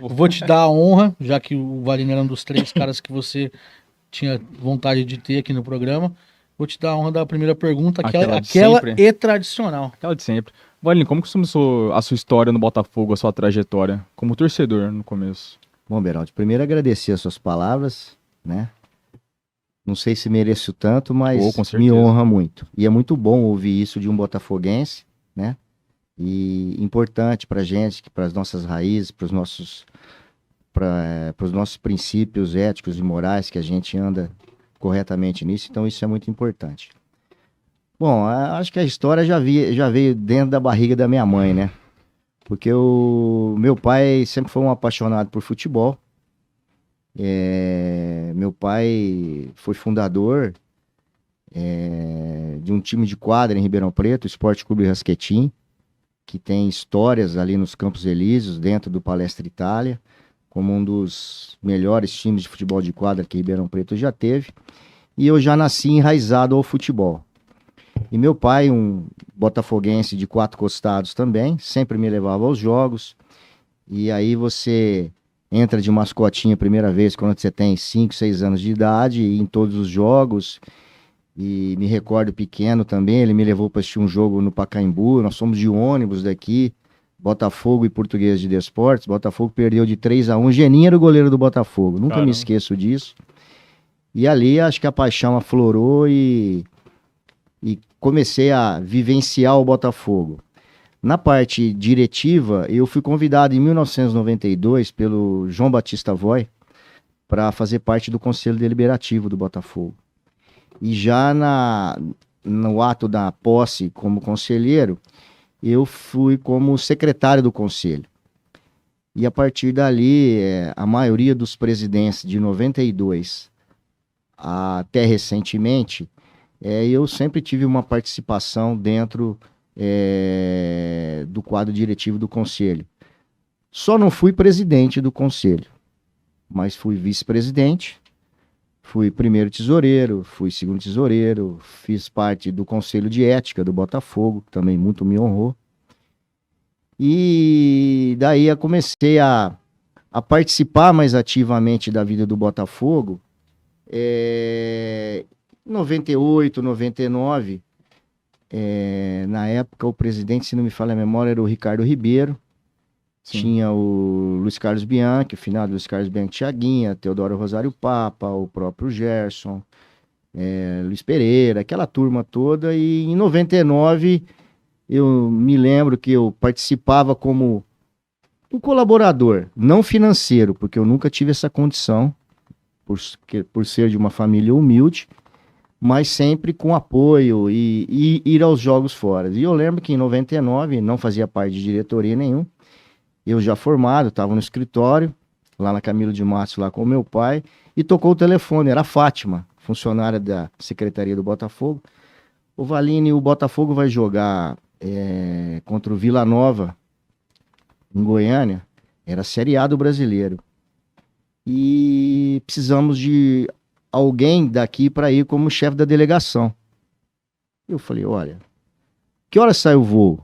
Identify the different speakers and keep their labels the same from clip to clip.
Speaker 1: Vou te dar a honra, já que o Valine era um dos 3 caras que você tinha vontade de ter aqui no programa. Vou te dar a honra da primeira pergunta,
Speaker 2: Aquela de
Speaker 1: aquela
Speaker 2: sempre.
Speaker 1: e tradicional.
Speaker 2: Aquela de sempre. Valine, como que começou a sua história no Botafogo, a sua trajetória como torcedor no começo?
Speaker 3: Bom, Beraldo, primeiro agradecer as suas palavras, né? Não sei se mereço tanto, mas
Speaker 2: Com
Speaker 3: me
Speaker 2: certeza.
Speaker 3: honra muito. E é muito bom ouvir isso de um botafoguense, né? E importante pra gente, para as nossas raízes, para os nossos princípios éticos e morais, que a gente anda corretamente nisso. Então isso é muito importante. Bom, acho que a história já veio dentro da barriga da minha mãe, né? Porque o meu pai sempre foi um apaixonado por futebol. Meu pai foi fundador de um time de quadra em Ribeirão Preto, o Esporte Clube Rasquetim, que tem histórias ali nos Campos Elíseos, dentro do Palestra Itália, como um dos melhores times de futebol de quadra que Ribeirão Preto já teve. E eu já nasci enraizado ao futebol. E meu pai, um botafoguense de 4 costados também, sempre me levava aos jogos. E aí você entra de mascotinha a primeira vez quando você tem 5, 6 anos de idade, e em todos os jogos. E me recordo pequeno também, ele me levou para assistir um jogo no Pacaembu, nós fomos de ônibus daqui, Botafogo e Português de Desportos. Botafogo perdeu de 3-1, Geninho era o goleiro do Botafogo, nunca me esqueço disso. E ali acho que a paixão aflorou e comecei a vivenciar o Botafogo. Na parte diretiva, eu fui convidado em 1992 pelo João Batista Voy para fazer parte do Conselho Deliberativo do Botafogo. E já no ato da posse como conselheiro, eu fui como secretário do conselho. E a partir dali, a maioria dos presidentes de 92 até recentemente, eu sempre tive uma participação dentro do quadro diretivo do conselho. Só não fui presidente do conselho, mas fui vice-presidente, fui primeiro tesoureiro, fui segundo tesoureiro, fiz parte do conselho de ética do Botafogo, que também muito me honrou. E daí eu comecei a participar mais ativamente da vida do Botafogo. Em 98, 99, na época o presidente, se não me falha a memória, era o Ricardo Ribeiro. Sim. Tinha o Luiz Carlos Bianchi, o finado Luiz Carlos Bianchi Thiaguinha, Teodoro Rosário Papa, o próprio Gerson, Luiz Pereira, aquela turma toda. E em 99 eu me lembro que eu participava como um colaborador, não financeiro, porque eu nunca tive essa condição, por ser de uma família humilde, mas sempre com apoio e ir aos jogos fora. E eu lembro que em 99, não fazia parte de diretoria nenhum, eu já formado, estava no escritório, lá na Camilo de Matos, lá com o meu pai, e tocou o telefone, era a Fátima, funcionária da Secretaria do Botafogo. O Valine, o Botafogo vai jogar contra o Vila Nova, em Goiânia, era a Série A do Brasileiro. E precisamos de alguém daqui para ir como chefe da delegação. Eu falei, olha, que horas sai o voo?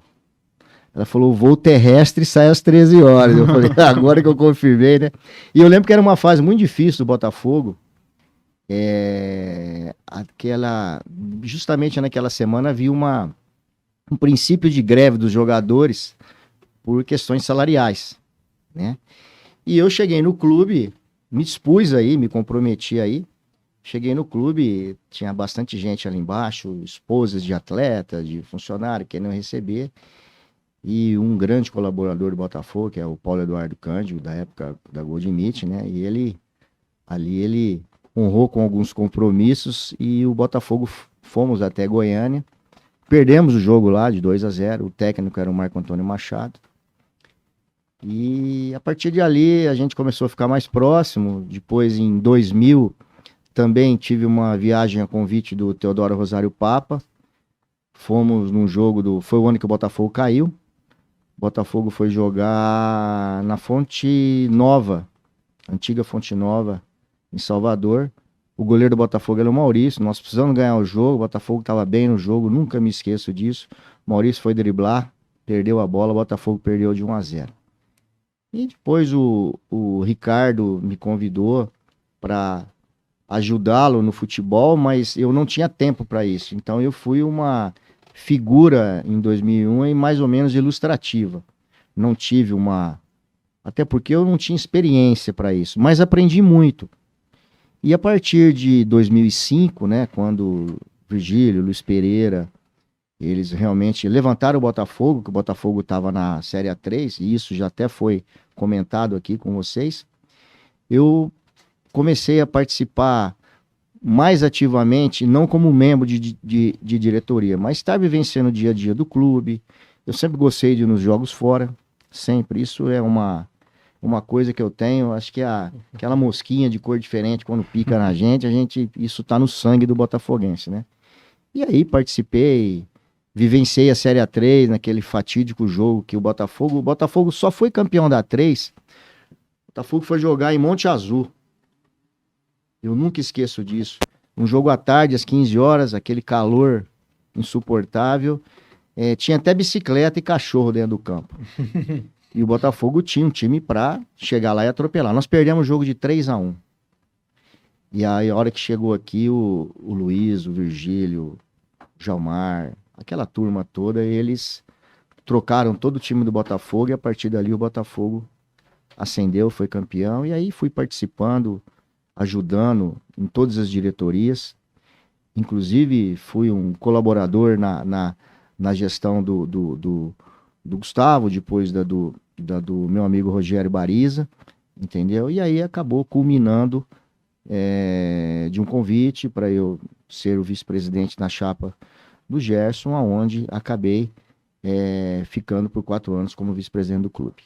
Speaker 3: Ela falou, o voo terrestre sai às 13 horas. Eu falei, agora que eu confirmei, né? E eu lembro que era uma fase muito difícil do Botafogo. Justamente naquela semana havia um princípio de greve dos jogadores por questões salariais, né? E eu cheguei no clube, me dispus aí, me comprometi aí. Cheguei no clube, tinha bastante gente ali embaixo, esposas de atleta, de funcionário, querendo receber. E um grande colaborador do Botafogo, que é o Paulo Eduardo Cândido, da época da Golden Meet, né? E ele honrou com alguns compromissos e o Botafogo fomos até Goiânia. Perdemos o jogo lá de 2-0, o técnico era o Marco Antônio Machado. E a partir de ali a gente começou a ficar mais próximo. Depois, em 2000, também tive uma viagem a convite do Teodoro Rosário Papa. Fomos num jogo foi o ano que o Botafogo caiu. O Botafogo foi jogar na Fonte Nova, antiga Fonte Nova, em Salvador. O goleiro do Botafogo era o Maurício. Nós precisamos ganhar o jogo. O Botafogo estava bem no jogo, nunca me esqueço disso. O Maurício foi driblar, perdeu a bola, o Botafogo perdeu de 1-0. E depois o Ricardo me convidou para ajudá-lo no futebol, mas eu não tinha tempo para isso. Então eu fui uma figura em 2001 e mais ou menos ilustrativa. Não tive uma... Até porque eu não tinha experiência para isso, mas aprendi muito. E a partir de 2005, né, quando Virgílio, Luiz Pereira, eles realmente levantaram o Botafogo, que o Botafogo estava na Série A3, e isso já até foi comentado aqui com vocês, eu comecei a participar mais ativamente, não como membro de diretoria, mas estar vivenciando o dia a dia do clube. Eu sempre gostei de ir nos jogos fora, sempre. Isso é uma coisa que eu tenho, acho que é aquela mosquinha de cor diferente, quando pica na gente, isso tá no sangue do botafoguense, né? E aí participei, vivenciei a Série A3, naquele fatídico jogo que o Botafogo só foi campeão da A3, o Botafogo foi jogar em Monte Azul. Eu nunca esqueço disso. Um jogo à tarde, às 15 horas, aquele calor insuportável, tinha até bicicleta e cachorro dentro do campo. E o Botafogo tinha um time pra chegar lá e atropelar. Nós perdemos o jogo de 3-1. E aí, a hora que chegou aqui, o Luiz, o Virgílio, o Jalmar, aquela turma toda, eles trocaram todo o time do Botafogo e a partir dali o Botafogo ascendeu, foi campeão. E aí fui participando, ajudando em todas as diretorias. Inclusive, fui um colaborador na gestão do Gustavo, depois do meu amigo Rogério Bariza, entendeu? E aí acabou culminando de um convite para eu ser o vice-presidente na chapa do Gerson, aonde acabei ficando por 4 anos como vice-presidente do clube.